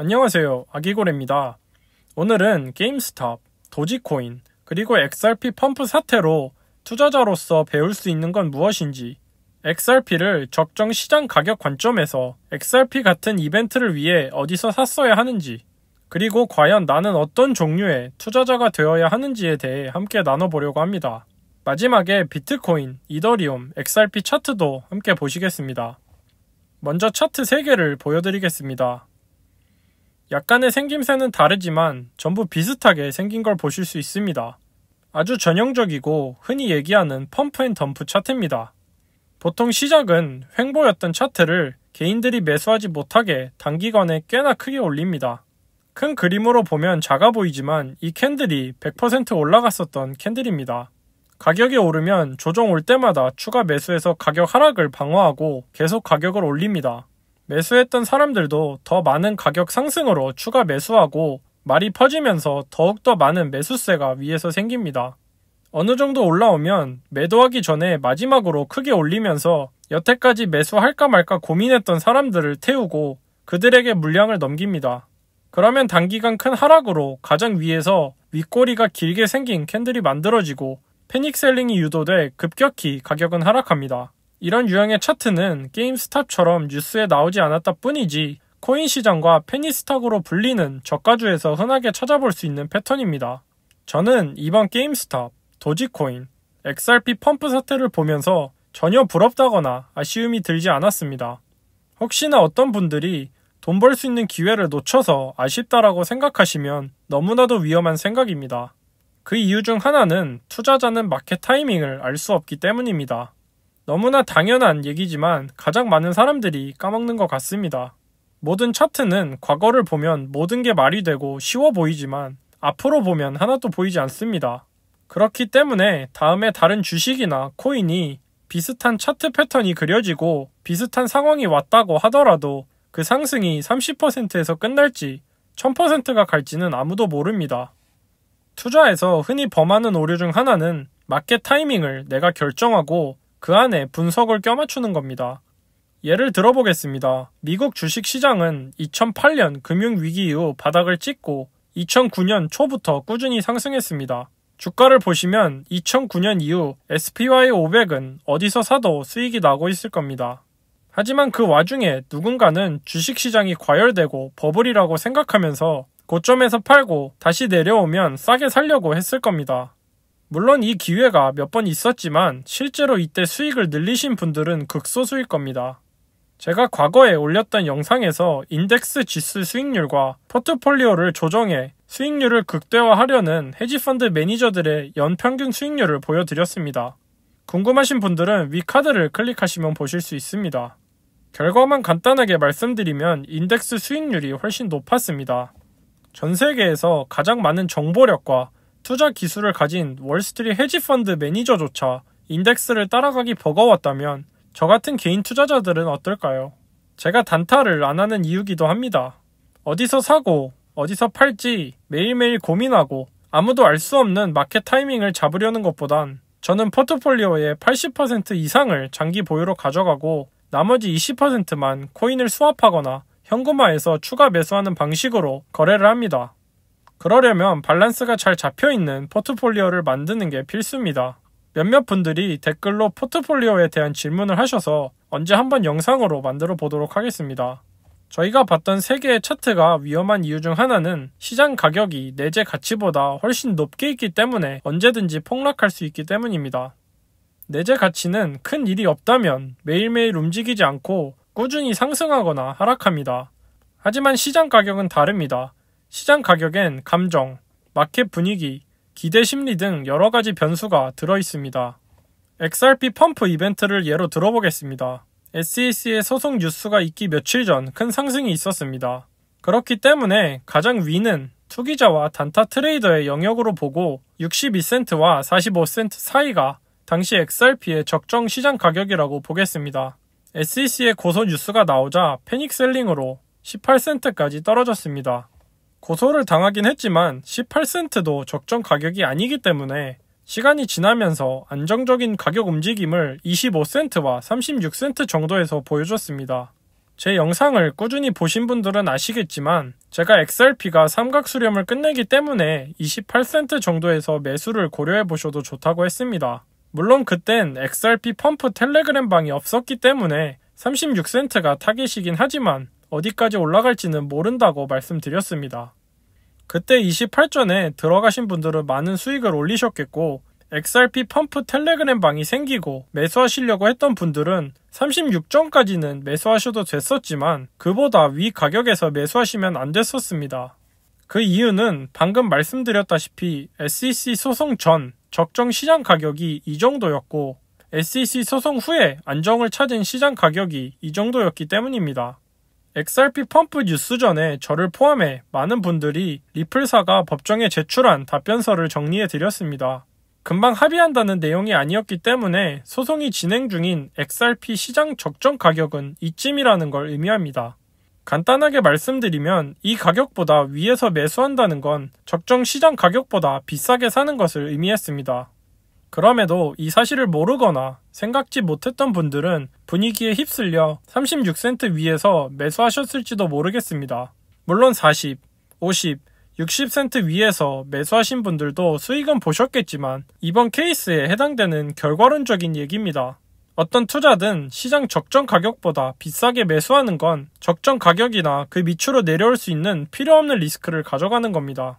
안녕하세요, 아기고래입니다. 오늘은 게임스탑, 도지코인, 그리고 XRP 펌프 사태로 투자자로서 배울 수 있는 건 무엇인지, XRP를 적정 시장 가격 관점에서 XRP 같은 이벤트를 위해 어디서 샀어야 하는지, 그리고 과연 나는 어떤 종류의 투자자가 되어야 하는지에 대해 함께 나눠보려고 합니다. 마지막에 비트코인, 이더리움, XRP 차트도 함께 보시겠습니다. 먼저 차트 3개를 보여드리겠습니다. 약간의 생김새는 다르지만 전부 비슷하게 생긴 걸 보실 수 있습니다. 아주 전형적이고 흔히 얘기하는 펌프 앤 덤프 차트입니다. 보통 시작은 횡보였던 차트를 개인들이 매수하지 못하게 단기간에 꽤나 크게 올립니다. 큰 그림으로 보면 작아 보이지만 이 캔들이 100% 올라갔었던 캔들입니다. 가격이 오르면 조정 올 때마다 추가 매수해서 가격 하락을 방어하고 계속 가격을 올립니다. 매수했던 사람들도 더 많은 가격 상승으로 추가 매수하고 말이 퍼지면서 더욱더 많은 매수세가 위에서 생깁니다. 어느 정도 올라오면 매도하기 전에 마지막으로 크게 올리면서 여태까지 매수할까 말까 고민했던 사람들을 태우고 그들에게 물량을 넘깁니다. 그러면 단기간 큰 하락으로 가장 위에서 윗꼬리가 길게 생긴 캔들이 만들어지고 패닉셀링이 유도돼 급격히 가격은 하락합니다. 이런 유형의 차트는 게임스탑처럼 뉴스에 나오지 않았다 뿐이지 코인 시장과 페니스탁으로 불리는 저가주에서 흔하게 찾아볼 수 있는 패턴입니다. 저는 이번 게임스탑, 도지코인, XRP 펌프 사태를 보면서 전혀 부럽다거나 아쉬움이 들지 않았습니다. 혹시나 어떤 분들이 돈 벌 수 있는 기회를 놓쳐서 아쉽다라고 생각하시면 너무나도 위험한 생각입니다. 그 이유 중 하나는 투자자는 마켓 타이밍을 알 수 없기 때문입니다. 너무나 당연한 얘기지만 가장 많은 사람들이 까먹는 것 같습니다. 모든 차트는 과거를 보면 모든 게 말이 되고 쉬워 보이지만 앞으로 보면 하나도 보이지 않습니다. 그렇기 때문에 다음에 다른 주식이나 코인이 비슷한 차트 패턴이 그려지고 비슷한 상황이 왔다고 하더라도 그 상승이 30%에서 끝날지 1000%가 갈지는 아무도 모릅니다. 투자에서 흔히 범하는 오류 중 하나는 마켓 타이밍을 내가 결정하고 그 안에 분석을 껴맞추는 겁니다. 예를 들어보겠습니다. 미국 주식시장은 2008년 금융위기 이후 바닥을 찍고 2009년 초부터 꾸준히 상승했습니다. 주가를 보시면 2009년 이후 SPY 500은 어디서 사도 수익이 나고 있을 겁니다. 하지만 그 와중에 누군가는 주식시장이 과열되고 버블이라고 생각하면서 고점에서 팔고 다시 내려오면 싸게 살려고 했을 겁니다. 물론 이 기회가 몇 번 있었지만 실제로 이때 수익을 늘리신 분들은 극소수일 겁니다. 제가 과거에 올렸던 영상에서 인덱스 지수 수익률과 포트폴리오를 조정해 수익률을 극대화하려는 헤지펀드 매니저들의 연평균 수익률을 보여드렸습니다. 궁금하신 분들은 위 카드를 클릭하시면 보실 수 있습니다. 결과만 간단하게 말씀드리면 인덱스 수익률이 훨씬 높았습니다. 전 세계에서 가장 많은 정보력과 투자 기술을 가진 월스트리트 헤지펀드 매니저조차 인덱스를 따라가기 버거웠다면 저 같은 개인 투자자들은 어떨까요? 제가 단타를 안 하는 이유기도 합니다. 어디서 사고 어디서 팔지 매일매일 고민하고 아무도 알 수 없는 마켓 타이밍을 잡으려는 것보단 저는 포트폴리오의 80% 이상을 장기 보유로 가져가고 나머지 20%만 코인을 스왑하거나 현금화해서 추가 매수하는 방식으로 거래를 합니다. 그러려면 밸런스가 잘 잡혀있는 포트폴리오를 만드는 게 필수입니다. 몇몇 분들이 댓글로 포트폴리오에 대한 질문을 하셔서 언제 한번 영상으로 만들어 보도록 하겠습니다. 저희가 봤던 3개의 차트가 위험한 이유 중 하나는 시장 가격이 내재 가치보다 훨씬 높게 있기 때문에 언제든지 폭락할 수 있기 때문입니다. 내재 가치는 큰 일이 없다면 매일매일 움직이지 않고 꾸준히 상승하거나 하락합니다. 하지만 시장 가격은 다릅니다. 시장 가격엔 감정, 마켓 분위기, 기대 심리 등 여러 가지 변수가 들어있습니다. XRP 펌프 이벤트를 예로 들어보겠습니다. SEC의 소송 뉴스가 있기 며칠 전 큰 상승이 있었습니다. 그렇기 때문에 가장 위는 투기자와 단타 트레이더의 영역으로 보고 62센트와 45센트 사이가 당시 XRP의 적정 시장 가격이라고 보겠습니다. SEC의 고소 뉴스가 나오자 패닉셀링으로 18센트까지 떨어졌습니다. 고소를 당하긴 했지만 18센트도 적정 가격이 아니기 때문에 시간이 지나면서 안정적인 가격 움직임을 25센트와 36센트 정도에서 보여줬습니다. 제 영상을 꾸준히 보신 분들은 아시겠지만 제가 XRP가 삼각 수렴을 끝내기 때문에 28센트 정도에서 매수를 고려해 보셔도 좋다고 했습니다. 물론 그땐 XRP 펌프 텔레그램 방이 없었기 때문에 36센트가 타겟이긴 하지만 어디까지 올라갈지는 모른다고 말씀드렸습니다. 그때 28전에 들어가신 분들은 많은 수익을 올리셨겠고 XRP 펌프 텔레그램 방이 생기고 매수하시려고 했던 분들은 36전까지는 매수하셔도 됐었지만 그보다 위 가격에서 매수하시면 안 됐었습니다. 그 이유는 방금 말씀드렸다시피 SEC 소송 전 적정 시장 가격이 이 정도였고 SEC 소송 후에 안정을 찾은 시장 가격이 이 정도였기 때문입니다. XRP 펌프 뉴스 전에 저를 포함해 많은 분들이 리플사가 법정에 제출한 답변서를 정리해 드렸습니다. 금방 합의한다는 내용이 아니었기 때문에 소송이 진행 중인 XRP 시장 적정 가격은 이쯤이라는 걸 의미합니다. 간단하게 말씀드리면 이 가격보다 위에서 매수한다는 건 적정 시장 가격보다 비싸게 사는 것을 의미했습니다. 그럼에도 이 사실을 모르거나 생각지 못했던 분들은 분위기에 휩쓸려 36센트 위에서 매수하셨을지도 모르겠습니다. 물론 40, 50, 60센트 위에서 매수하신 분들도 수익은 보셨겠지만 이번 케이스에 해당되는 결과론적인 얘기입니다. 어떤 투자든 시장 적정 가격보다 비싸게 매수하는 건 적정 가격이나 그 밑으로 내려올 수 있는 필요없는 리스크를 가져가는 겁니다.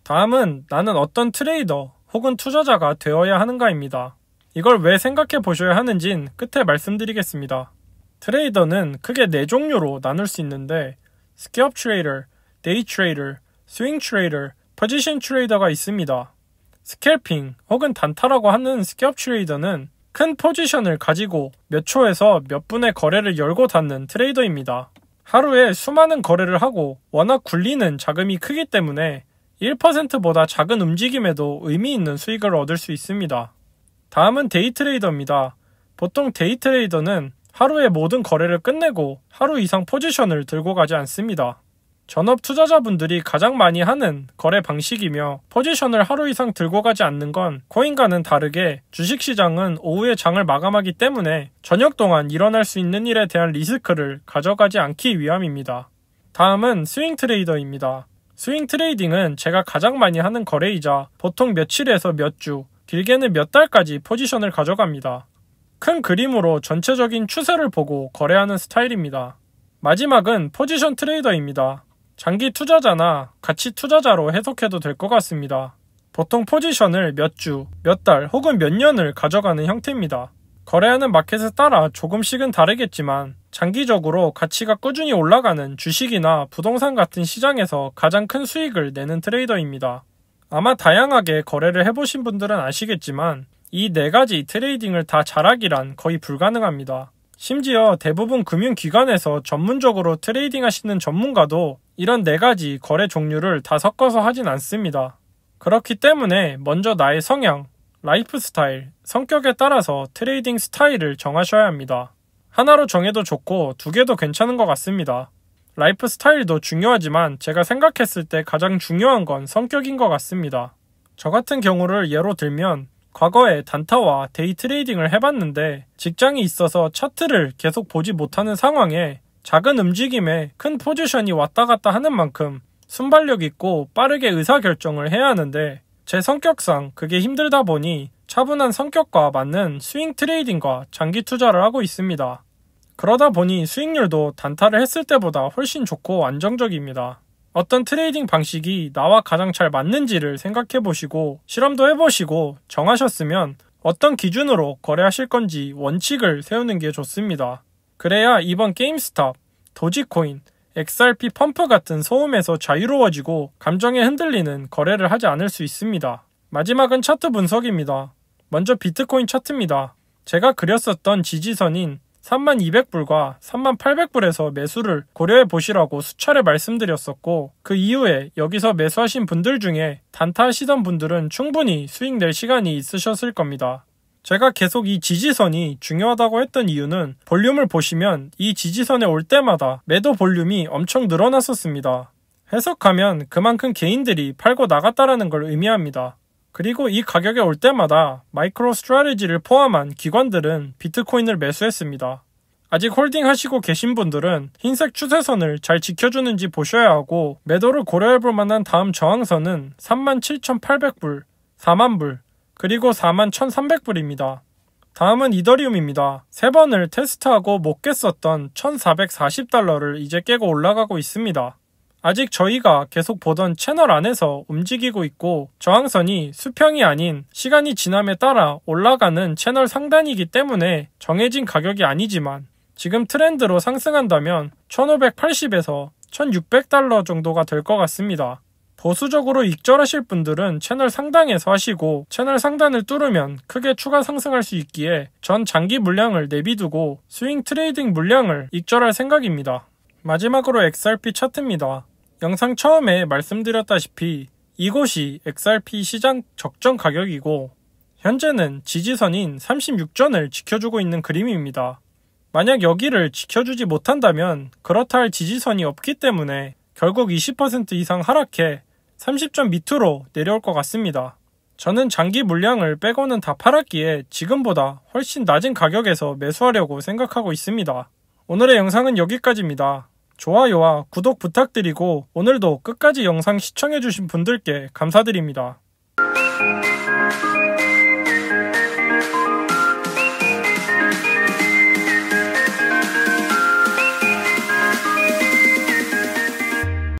다음은 나는 어떤 트레이더 혹은 투자자가 되어야 하는가입니다. 이걸 왜 생각해 보셔야 하는진 끝에 말씀드리겠습니다. 트레이더는 크게 4종류로 나눌 수 있는데 스캡 트레이더, 데이 트레이더, 스윙 트레이더, 포지션 트레이더가 있습니다. 스캘핑 혹은 단타라고 하는 스캡 트레이더는 큰 포지션을 가지고 몇 초에서 몇 분의 거래를 열고 닫는 트레이더입니다. 하루에 수많은 거래를 하고 워낙 굴리는 자금이 크기 때문에 1%보다 작은 움직임에도 의미 있는 수익을 얻을 수 있습니다. 다음은 데이 트레이더입니다. 보통 데이 트레이더는 하루에 모든 거래를 끝내고 하루 이상 포지션을 들고 가지 않습니다. 전업 투자자분들이 가장 많이 하는 거래 방식이며 포지션을 하루 이상 들고 가지 않는 건 코인과는 다르게 주식시장은 오후에 장을 마감하기 때문에 저녁 동안 일어날 수 있는 일에 대한 리스크를 가져가지 않기 위함입니다. 다음은 스윙 트레이더입니다. 스윙 트레이딩은 제가 가장 많이 하는 거래이자 보통 며칠에서 몇 주, 길게는 몇 달까지 포지션을 가져갑니다. 큰 그림으로 전체적인 추세를 보고 거래하는 스타일입니다. 마지막은 포지션 트레이더입니다. 장기 투자자나 가치 투자자로 해석해도 될 것 같습니다. 보통 포지션을 몇 주, 몇 달 혹은 몇 년을 가져가는 형태입니다. 거래하는 마켓에 따라 조금씩은 다르겠지만 장기적으로 가치가 꾸준히 올라가는 주식이나 부동산 같은 시장에서 가장 큰 수익을 내는 트레이더입니다. 아마 다양하게 거래를 해보신 분들은 아시겠지만 이 4가지 트레이딩을 다 잘하기란 거의 불가능합니다. 심지어 대부분 금융기관에서 전문적으로 트레이딩 하시는 전문가도 이런 4가지 거래 종류를 다 섞어서 하진 않습니다. 그렇기 때문에 먼저 나의 성향, 라이프 스타일, 성격에 따라서 트레이딩 스타일을 정하셔야 합니다. 하나로 정해도 좋고 2개도 괜찮은 것 같습니다. 라이프 스타일도 중요하지만 제가 생각했을 때 가장 중요한 건 성격인 것 같습니다. 저 같은 경우를 예로 들면 과거에 단타와 데이 트레이딩을 해봤는데 직장이 있어서 차트를 계속 보지 못하는 상황에 작은 움직임에 큰 포지션이 왔다 갔다 하는 만큼 순발력 있고 빠르게 의사결정을 해야 하는데 제 성격상 그게 힘들다 보니 차분한 성격과 맞는 스윙 트레이딩과 장기 투자를 하고 있습니다. 그러다 보니 수익률도 단타를 했을 때보다 훨씬 좋고 안정적입니다. 어떤 트레이딩 방식이 나와 가장 잘 맞는지를 생각해보시고 실험도 해보시고 정하셨으면 어떤 기준으로 거래하실 건지 원칙을 세우는 게 좋습니다. 그래야 이번 게임스탑, 도지코인, XRP 펌프 같은 소음에서 자유로워지고 감정에 흔들리는 거래를 하지 않을 수 있습니다. 마지막은 차트 분석입니다. 먼저 비트코인 차트입니다. 제가 그렸었던 지지선인 3200불과 3800불에서 매수를 고려해 보시라고 수차례 말씀드렸었고 그 이후에 여기서 매수하신 분들 중에 단타 하시던 분들은 충분히 수익 낼 시간이 있으셨을 겁니다. 제가 계속 이 지지선이 중요하다고 했던 이유는 볼륨을 보시면 이 지지선에 올 때마다 매도 볼륨이 엄청 늘어났었습니다. 해석하면 그만큼 개인들이 팔고 나갔다라는 걸 의미합니다. 그리고 이 가격에 올 때마다 마이크로 스트래티지를 포함한 기관들은 비트코인을 매수했습니다. 아직 홀딩하시고 계신 분들은 흰색 추세선을 잘 지켜주는지 보셔야 하고 매도를 고려해볼 만한 다음 저항선은 37,800불, 40,000불, 그리고 41,300불입니다. 다음은 이더리움입니다. 3번을 테스트하고 못 깼었던 1,440달러를 이제 깨고 올라가고 있습니다. 아직 저희가 계속 보던 채널 안에서 움직이고 있고 저항선이 수평이 아닌 시간이 지남에 따라 올라가는 채널 상단이기 때문에 정해진 가격이 아니지만 지금 트렌드로 상승한다면 1,580에서 1,600달러 정도가 될 것 같습니다. 보수적으로 익절하실 분들은 채널 상단에서 하시고 채널 상단을 뚫으면 크게 추가 상승할 수 있기에 전 장기 물량을 내비두고 스윙 트레이딩 물량을 익절할 생각입니다. 마지막으로 XRP 차트입니다. 영상 처음에 말씀드렸다시피 이곳이 XRP 시장 적정 가격이고 현재는 지지선인 36전을 지켜주고 있는 그림입니다. 만약 여기를 지켜주지 못한다면 그렇다 할 지지선이 없기 때문에 결국 20% 이상 하락해 30전 밑으로 내려올 것 같습니다. 저는 장기 물량을 빼고는 다 팔았기에 지금보다 훨씬 낮은 가격에서 매수하려고 생각하고 있습니다. 오늘의 영상은 여기까지입니다. 좋아요와 구독 부탁드리고 오늘도 끝까지 영상 시청해주신 분들께 감사드립니다.